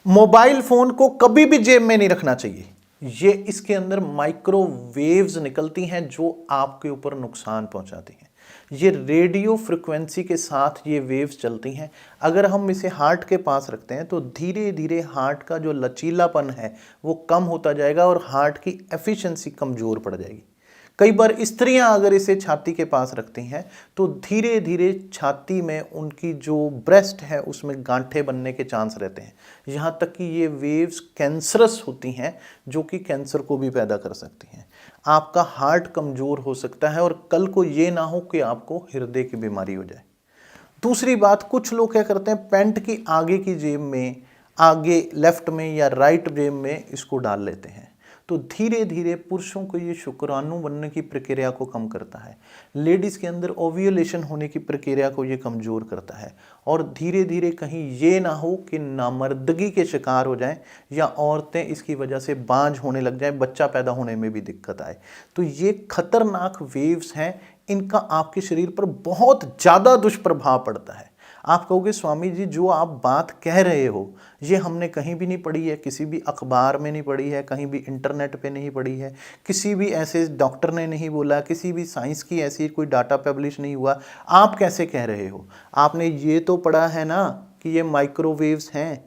मोबाइल फोन को कभी भी जेब में नहीं रखना चाहिए। ये इसके अंदर माइक्रोवेव्स निकलती हैं जो आपके ऊपर नुकसान पहुंचाती हैं। ये रेडियो फ्रिक्वेंसी के साथ ये वेव्स चलती हैं। अगर हम इसे हार्ट के पास रखते हैं तो धीरे धीरे हार्ट का जो लचीलापन है वो कम होता जाएगा और हार्ट की एफिशिएंसी कमजोर पड़ जाएगी। कई बार स्त्रियां अगर इसे छाती के पास रखती हैं तो धीरे धीरे छाती में उनकी जो ब्रेस्ट है उसमें गांठें बनने के चांस रहते हैं। यहाँ तक कि ये वेव्स कैंसरस होती हैं जो कि कैंसर को भी पैदा कर सकती हैं। आपका हार्ट कमज़ोर हो सकता है और कल को ये ना हो कि आपको हृदय की बीमारी हो जाए। दूसरी बात, कुछ लोग क्या करते हैं, पैंट की आगे की जेब में, आगे लेफ्ट में या राइट जेब में इसको डाल लेते हैं। तो धीरे धीरे पुरुषों को ये शुक्राणु बनने की प्रक्रिया को कम करता है, लेडीज़ के अंदर ओव्यूलेशन होने की प्रक्रिया को ये कमज़ोर करता है और धीरे धीरे कहीं ये ना हो कि नामर्दगी के शिकार हो जाएं या औरतें इसकी वजह से बांझ होने लग जाएं, बच्चा पैदा होने में भी दिक्कत आए। तो ये खतरनाक वेव्स हैं, इनका आपके शरीर पर बहुत ज़्यादा दुष्प्रभाव पड़ता है। आप कहोगे स्वामी जी जो आप बात कह रहे हो ये हमने कहीं भी नहीं पढ़ी है, किसी भी अखबार में नहीं पढ़ी है, कहीं भी इंटरनेट पे नहीं पढ़ी है, किसी भी ऐसे डॉक्टर ने नहीं बोला, किसी भी साइंस की ऐसी कोई डाटा पब्लिश नहीं हुआ, आप कैसे कह रहे हो? आपने ये तो पढ़ा है ना कि ये माइक्रोवेव्स हैं,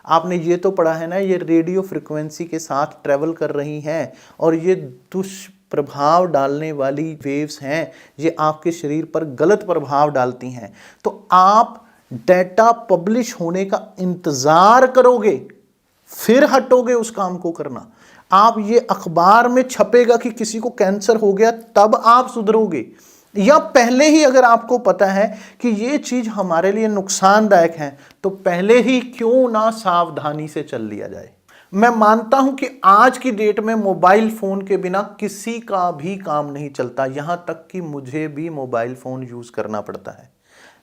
आपने ये तो पढ़ा है ना ये रेडियो फ्रिक्वेंसी के साथ ट्रेवल कर रही हैं और ये दुष्प्रभाव डालने वाली वेव्स हैं, ये आपके शरीर पर गलत प्रभाव डालती हैं। तो आप डेटा पब्लिश होने का इंतजार करोगे फिर हटोगे उस काम को करना। आप ये अखबार में छपेगा कि किसी को कैंसर हो गया तब आप सुधरोगे, या पहले ही अगर आपको पता है कि ये चीज हमारे लिए नुकसानदायक है तो पहले ही क्यों ना सावधानी से चल लिया जाए। मैं मानता हूं कि आज की डेट में मोबाइल फोन के बिना किसी का भी काम नहीं चलता, यहां तक कि मुझे भी मोबाइल फोन यूज करना पड़ता है।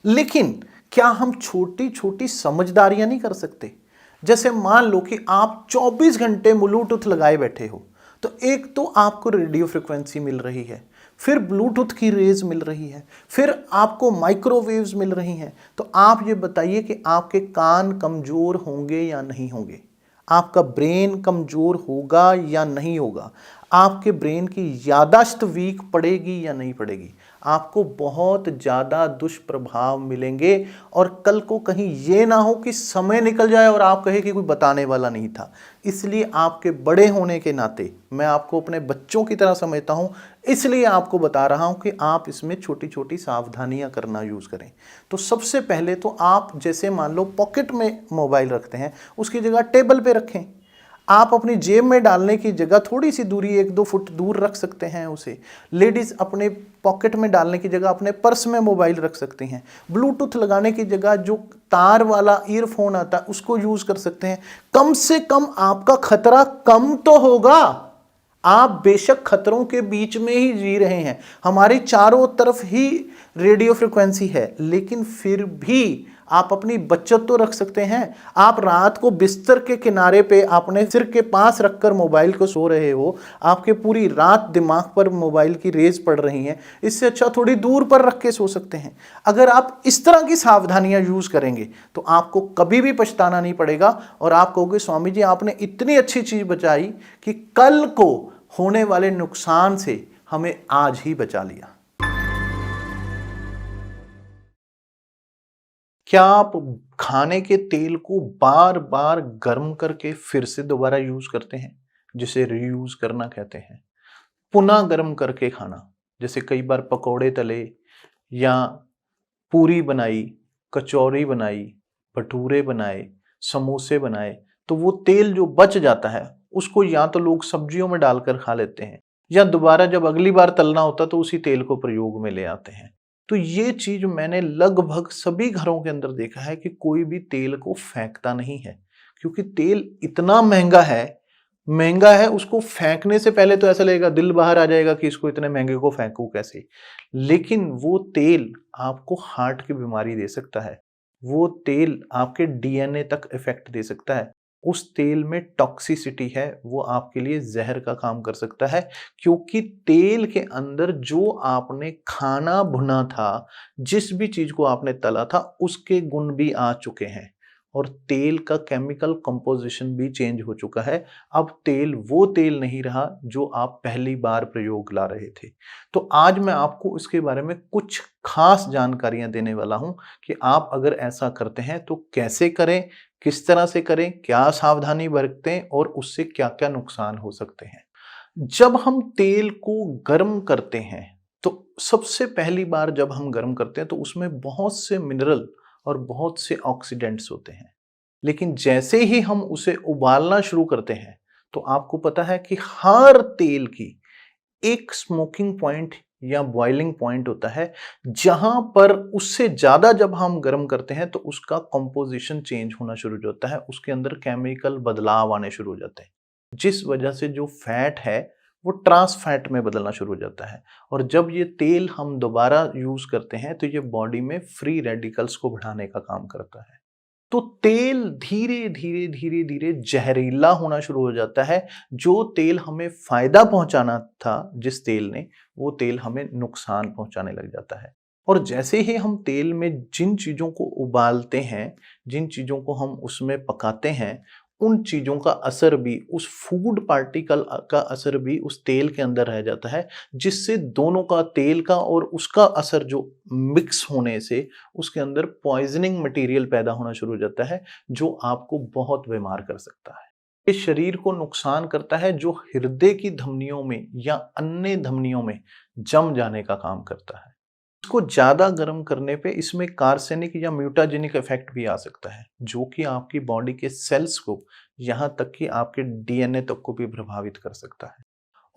लेकिन क्या हम छोटी छोटी समझदारियां नहीं कर सकते? जैसे मान लो कि आप 24 घंटे ब्लूटूथ लगाए बैठे हो, तो एक तो आपको रेडियो फ्रिक्वेंसी मिल रही है, फिर ब्लूटूथ की रेज मिल रही है, फिर आपको माइक्रोवेव्स मिल रही हैं। तो आप ये बताइए कि आपके कान कमजोर होंगे या नहीं होंगे? आपका ब्रेन कमजोर होगा या नहीं होगा? आपके ब्रेन की याददाश्त वीक पड़ेगी या नहीं पड़ेगी? आपको बहुत ज़्यादा दुष्प्रभाव मिलेंगे और कल को कहीं ये ना हो कि समय निकल जाए और आप कहे कि कोई बताने वाला नहीं था। इसलिए आपके बड़े होने के नाते मैं आपको अपने बच्चों की तरह समझता हूँ, इसलिए आपको बता रहा हूँ कि आप इसमें छोटी छोटी सावधानियाँ करना यूज़ करें। तो सबसे पहले तो आप जैसे मान लो पॉकेट में मोबाइल रखते हैं, उसकी जगह टेबल पे रखें। आप अपनी जेब में डालने की जगह थोड़ी सी दूरी 1-2 फुट दूर रख सकते हैं उसे। लेडीज़ अपने पॉकेट में डालने की जगह अपने पर्स में मोबाइल रख सकती हैं। ब्लूटूथ लगाने की जगह जो तार वाला ईयरफोन आता है उसको यूज़ कर सकते हैं। कम से कम आपका खतरा कम तो होगा। आप बेशक खतरों के बीच में ही जी रहे हैं, हमारी चारों तरफ ही रेडियो फ्रिक्वेंसी है, लेकिन फिर भी आप अपनी बचत तो रख सकते हैं। आप रात को बिस्तर के किनारे पे अपने सिर के पास रखकर मोबाइल को सो रहे हो, आपके पूरी रात दिमाग पर मोबाइल की रेज पड़ रही हैं, इससे अच्छा थोड़ी दूर पर रख के सो सकते हैं। अगर आप इस तरह की सावधानियां यूज करेंगे तो आपको कभी भी पछताना नहीं पड़ेगा और आप कहोगे स्वामी जी आपने इतनी अच्छी चीज बचाई कि कल को होने वाले नुकसान से हमें आज ही बचा लिया। क्या आप खाने के तेल को बार बार गर्म करके फिर से दोबारा यूज करते हैं, जिसे रीयूज करना कहते हैं? पुनः गर्म करके खाना, जैसे कई बार पकोड़े तले या पूरी बनाई, कचौरी बनाई, भटूरे बनाए, समोसे बनाए, तो वो तेल जो बच जाता है उसको या तो लोग सब्जियों में डालकर खा लेते हैं या दोबारा जब अगली बार तलना होता तो उसी तेल को प्रयोग में ले आते हैं। तो ये चीज मैंने लगभग सभी घरों के अंदर देखा है कि कोई भी तेल को फेंकता नहीं है, क्योंकि तेल इतना महंगा है, उसको फेंकने से पहले तो ऐसा लगेगा, दिल बाहर आ जाएगा कि इसको इतने महंगे को फेंकूं कैसे। लेकिन वो तेल आपको हार्ट की बीमारी दे सकता है, वो तेल आपके डीएनए तक इफेक्ट दे सकता है, उस तेल में टॉक्सिसिटी है, वो आपके लिए जहर का काम कर सकता है, क्योंकि तेल के अंदर जो आपने खाना भुना था, जिस भी चीज को आपने तला था, उसके गुण भी आ चुके हैं और तेल का केमिकल कंपोजिशन भी चेंज हो चुका है। अब तेल वो तेल नहीं रहा जो आप पहली बार प्रयोग ला रहे थे। तो आज मैं आपको इसके बारे में कुछ खास जानकारियां देने वाला हूं कि आप अगर ऐसा करते हैं तो कैसे करें, किस तरह से करें, क्या सावधानी बरतें और उससे क्या-क्या नुकसान हो सकते हैं। जब हम तेल को गर्म करते हैं तो सबसे पहली बार जब हम गर्म करते हैं तो उसमें बहुत से मिनरल और बहुत से ऑक्सीडेंट्स होते हैं। लेकिन जैसे ही हम उसे उबालना शुरू करते हैं तो आपको पता है कि हर तेल की एक स्मोकिंग पॉइंट या बॉइलिंग पॉइंट होता है, जहां पर उससे ज्यादा जब हम गर्म करते हैं तो उसका कंपोजिशन चेंज होना शुरू हो जाता है, उसके अंदर केमिकल बदलाव आने शुरू हो जाते हैं, जिस वजह से जो फैट है वो ट्रांस फैट में बदलना शुरू हो जाता है। और जब ये तेल हम दोबारा यूज करते हैं तो ये बॉडी में फ्री रेडिकल्स को बढ़ाने का काम करता है। तो तेल धीरे धीरे धीरे धीरे जहरीला होना शुरू हो जाता है। जो तेल हमें फायदा पहुंचाना था, जिस तेल ने, वो तेल हमें नुकसान पहुंचाने लग जाता है। और जैसे ही हम तेल में जिन चीजों को उबालते हैं, जिन चीजों को हम उसमें पकाते हैं, उन चीजों का असर भी, उस फूड पार्टिकल का असर भी उस तेल के अंदर रह जाता है, जिससे दोनों का, तेल का और उसका असर जो मिक्स होने से उसके अंदर पॉइजनिंग मटेरियल पैदा होना शुरू हो जाता है, जो आपको बहुत बीमार कर सकता है। ये शरीर को नुकसान करता है, जो हृदय की धमनियों में या अन्य धमनियों में जम जाने का काम करता है। इसको ज्यादा गर्म करने पे इसमें कार्सेनिक या म्यूटाजेनिक इफेक्ट भी आ सकता है, जो कि आपकी बॉडी के सेल्स को, यहां तक कि आपके डीएनए तक को भी प्रभावित कर सकता है।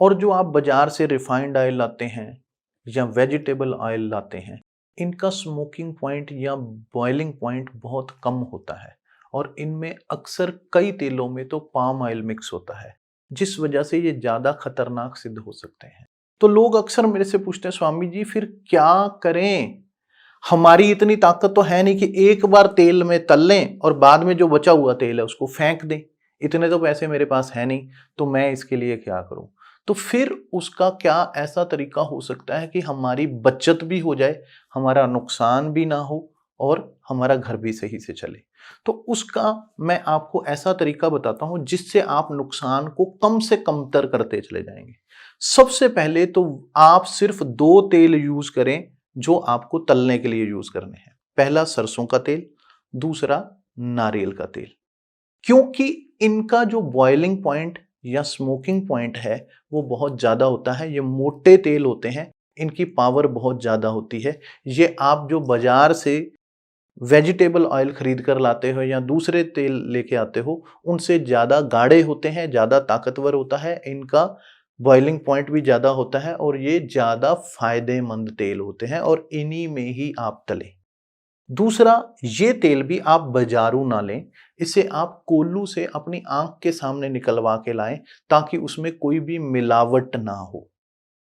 और जो आप बाजार से रिफाइंड ऑयल लाते हैं या वेजिटेबल ऑयल लाते हैं, इनका स्मोकिंग पॉइंट या बॉइलिंग पॉइंट बहुत कम होता है और इनमें अक्सर कई तेलों में तो पाम ऑयल मिक्स होता है, जिस वजह से ये ज्यादा खतरनाक सिद्ध हो सकते हैं। तो लोग अक्सर मेरे से पूछते हैं, स्वामी जी फिर क्या करें? हमारी इतनी ताकत तो है नहीं कि एक बार तेल में तल लें और बाद में जो बचा हुआ तेल है उसको फेंक दें। इतने तो पैसे मेरे पास है नहीं, तो मैं इसके लिए क्या करूं? तो फिर उसका क्या ऐसा तरीका हो सकता है कि हमारी बचत भी हो जाए, हमारा नुकसान भी ना हो और हमारा घर भी सही से चले? तो उसका मैं आपको ऐसा तरीका बताता हूं जिससे आप नुकसान को कम से कमतर करते चले जाएंगे। सबसे पहले तो आप सिर्फ 2 तेल यूज करें जो आपको तलने के लिए यूज करने हैं। पहला सरसों का तेल, दूसरा नारियल का तेल। क्योंकि इनका जो बॉइलिंग पॉइंट या स्मोकिंग पॉइंट है वो बहुत ज्यादा होता है। ये मोटे तेल होते हैं, इनकी पावर बहुत ज्यादा होती है। ये आप जो बाजार से वेजिटेबल ऑयल खरीद कर लाते हो या दूसरे तेल लेके आते हो, उनसे ज्यादा गाढ़े होते हैं, ज्यादा ताकतवर होता है, इनका बॉइलिंग पॉइंट भी ज्यादा होता है और ये ज्यादा फायदेमंद तेल होते हैं और इन्हीं में ही आप तलें। दूसरा, ये तेल भी आप बाजारू ना लें, इसे आप कोल्लू से अपनी आंख के सामने निकलवा के लाएं ताकि उसमें कोई भी मिलावट ना हो।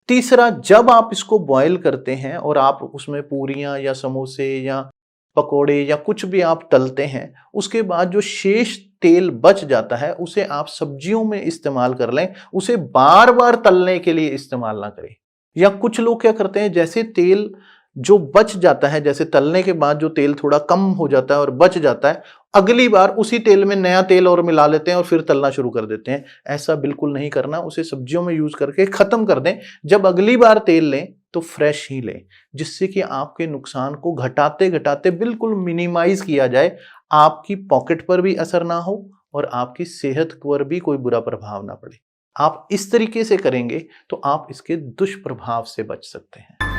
तीसरा, जब आप इसको बॉयल करते हैं और आप उसमें पूरियां या समोसे या पकोड़े या कुछ भी आप तलते हैं, उसके बाद जो शेष तेल बच जाता है उसे आप सब्जियों में इस्तेमाल कर लें, उसे बार बार तलने के लिए इस्तेमाल ना करें। या कुछ लोग क्या करते हैं, जैसे तेल जो बच जाता है, जैसे तलने के बाद जो तेल थोड़ा कम हो जाता है और बच जाता है, अगली बार उसी तेल में नया तेल और मिला लेते हैं और फिर तलना शुरू कर देते हैं। ऐसा बिल्कुल नहीं करना, उसे सब्जियों में यूज करके खत्म कर दें। जब अगली बार तेल लें तो फ्रेश ही लें, जिससे कि आपके नुकसान को घटाते घटाते बिल्कुल मिनिमाइज किया जाए, आपकी पॉकेट पर भी असर ना हो और आपकी सेहत पर भी कोई बुरा प्रभाव ना पड़े। आप इस तरीके से करेंगे तो आप इसके दुष्प्रभाव से बच सकते हैं।